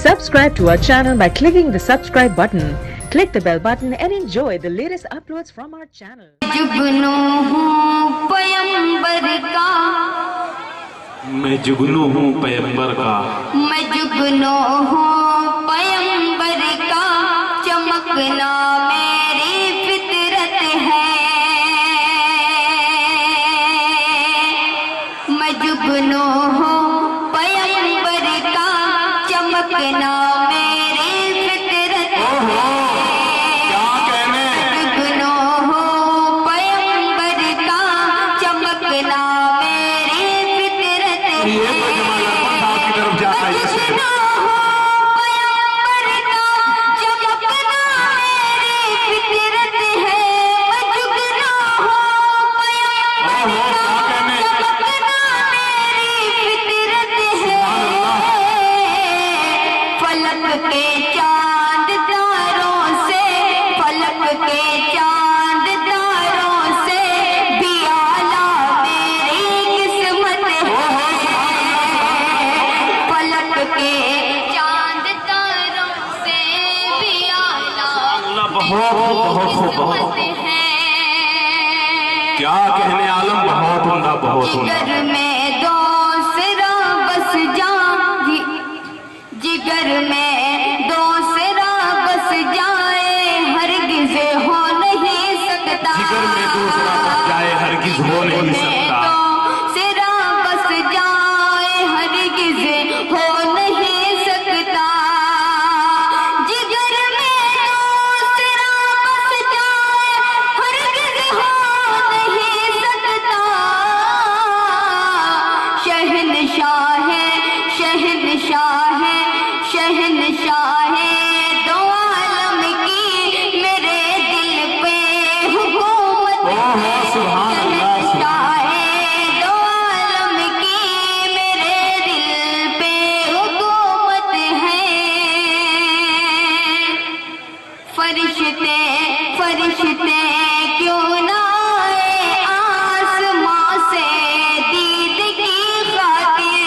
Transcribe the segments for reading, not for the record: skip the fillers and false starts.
Subscribe to our channel by clicking the subscribe button. Click the bell button and enjoy the latest uploads from our channel. जुगनू हूँ पैगंबर का, मैं जुगनू हूँ पैगंबर का, मैं जुगनू हूँ पैगंबर का, चमकना मेरी फितरत है। मैं जुगनू हूँ पैगंबर का, चमकना मेरी फितरत है। क्या कहने जुगनू हूँ पैगंबर का, चमकना मेरी फितरत है। ये जमाना पंजाब की तरफ जाता है जैसे जुगनू हूँ पैगंबर का, चमकना मेरी फितरत है। मैं जुगनू हूँ पैगंबर का, चमकना मेरी फितरत है। फलक के चांद तारों से, फलक के चांद तारों से भी आला मेरी किस्मत है। फलक के चांद तारों से भी आला अल्लाह बहुत किस्मत है। क्या कहने आलम बहुत उमदा बहुत उमदा। जिगर में दूसरा बस जा, जिगर में दूसरा बस जाए हरगिज़ हो नहीं सकता। जिगर में दूसरा बस जाए हरगिज़ हो नहीं सकता। दूसरा बस जाए हरगिज़ हो नहीं सकता। जिगर में दूसरा बस जाए हरगिज़ हो नहीं सकता। शहंशाह है, शहंशाह है, शहंशाह है दो आलम की मेरे दिल पे हुकूमत है। सुभान अल्लाह, शहंशाह है दो आलम की मेरे दिल पे हुकूमत है। फरिश्ते फरिश्ते क्यों ना आए आसमां से दीद की खातिर।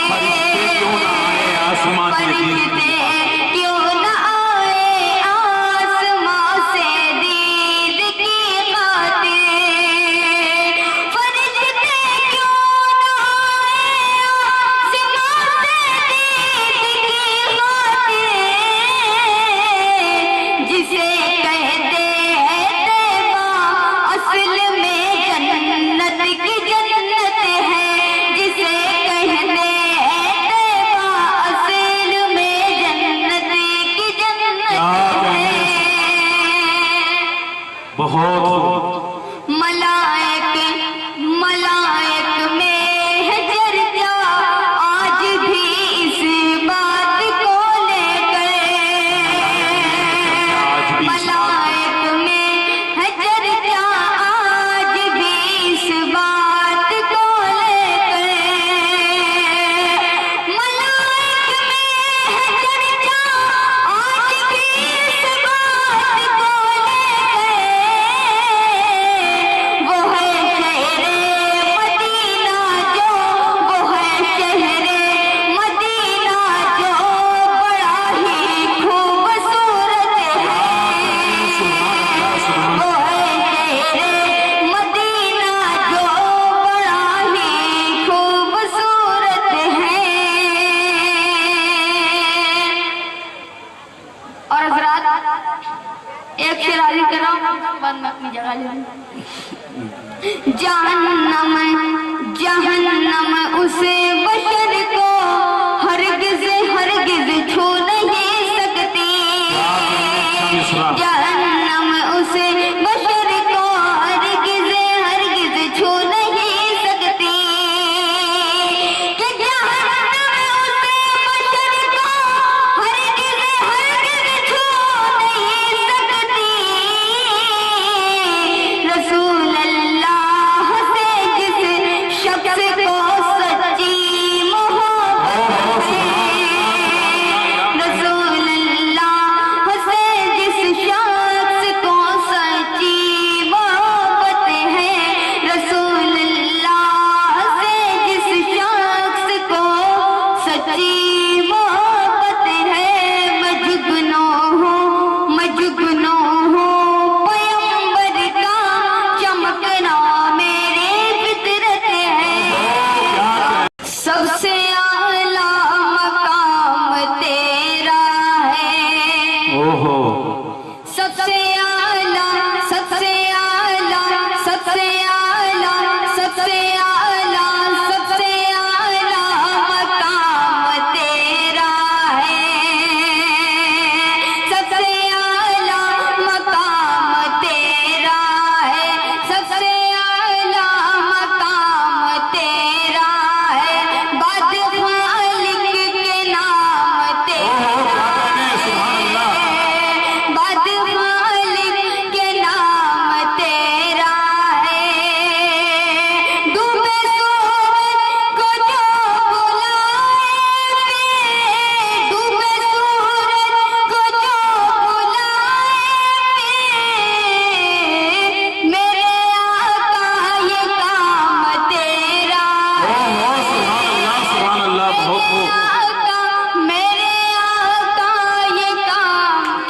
क्यों ना आए आसमां से दीद फरिश्ते क्यों ना आए आसमां से दीद की खातिर। फरिश्ते क्यों ना आए आसमां से दीद की खातिर। जिसे कहते हैं तैबा असल में जन्नत की जन्नत है। जिसे कहते हैं तैबा असल में जन्नत की जन्नत है। बहुत मलाइक मलाइक में है चर्चा आज भी इस बात को लेकर। मलाइक में है चर्चा आज भी इस बात को लेकर। मलाइक में है चर्चा आज भी इस बात को लेकर। वो है शहरे मदीना जो, वो है शहरे मदीना जो बड़ा ही खूबसूरत है। वो है शहरे मदीना जो बड़ा ही खूबसूरत है। और हज़रात एक शेर हाजिर कर रहा हूँ, बाद में अपनी जगह ले लूँ। जहन्नम जहन्नम उस बशर को हरगिज़ हरगिज़ छू नहीं सकती। जहन्नम उस बशर को हरगिज़ हरगिज़ छू नहीं सकती। कि जहन्नम उस बशर को हरगिज़ हरगिज़ छू नहीं सकती। रसूल अल्लाह से जिस शख्स को सच्ची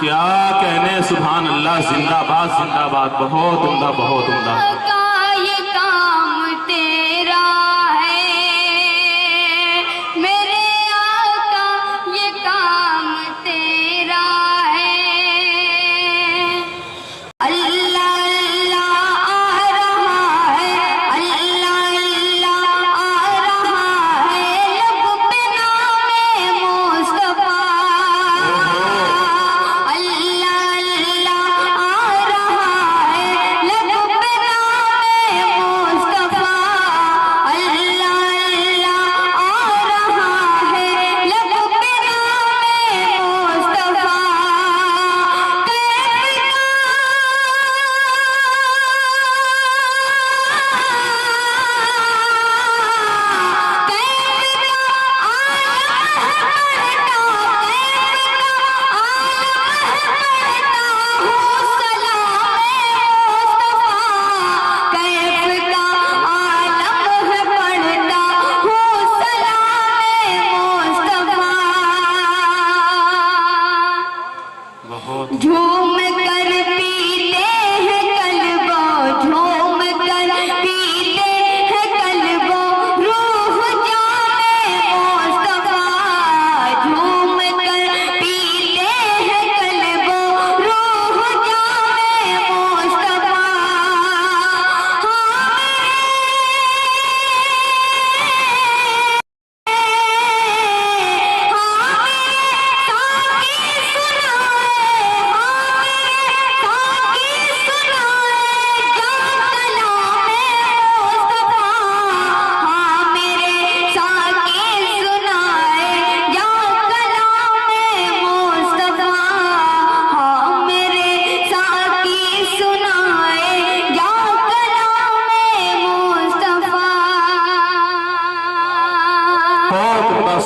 کیا کہنے سبحان اللہ، زندہ باد زندہ باد، بہت عمدہ بہت عمدہ۔ کا یہ کام تیرا ہے میرے آقا، یہ کام تیرا ہے۔ اللہ اللہ آ رہا ہے، اللہ اللہ آ رہا ہے، لب پہ نام مصطفیٰ۔ اللہ اللہ آ رہا ہے، لب پہ نام مصطفیٰ۔ اللہ اللہ آ رہا ہے، لب پہ نام مصطفیٰ۔ جھوم کر پیتے ہیں کلبوں، جھوم کر پیتے ہیں کلبوں، روح جانے مصطفیٰ۔ جھوم کر پیتے ہیں کلبوں، روح جانے مصطفیٰ۔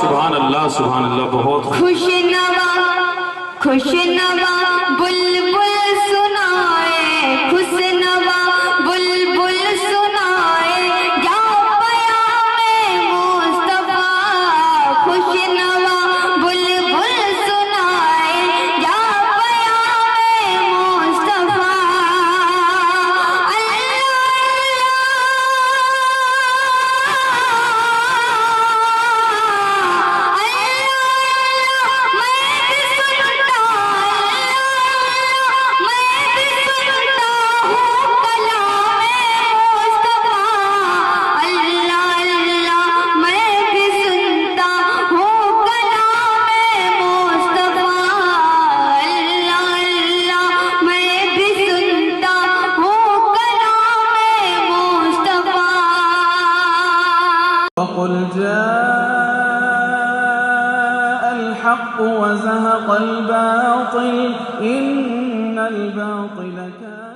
سبحان اللہ سبحان اللہ، بہت خوش نوا بلبل سنائے، خوش نوا بلبل سنائے، یا پیام مصطفیٰ۔ خوش نوا بلبل سنائے، یا پیام مصطفیٰ۔ وقل جاء الحق وزهق الباطل إن الباطل كان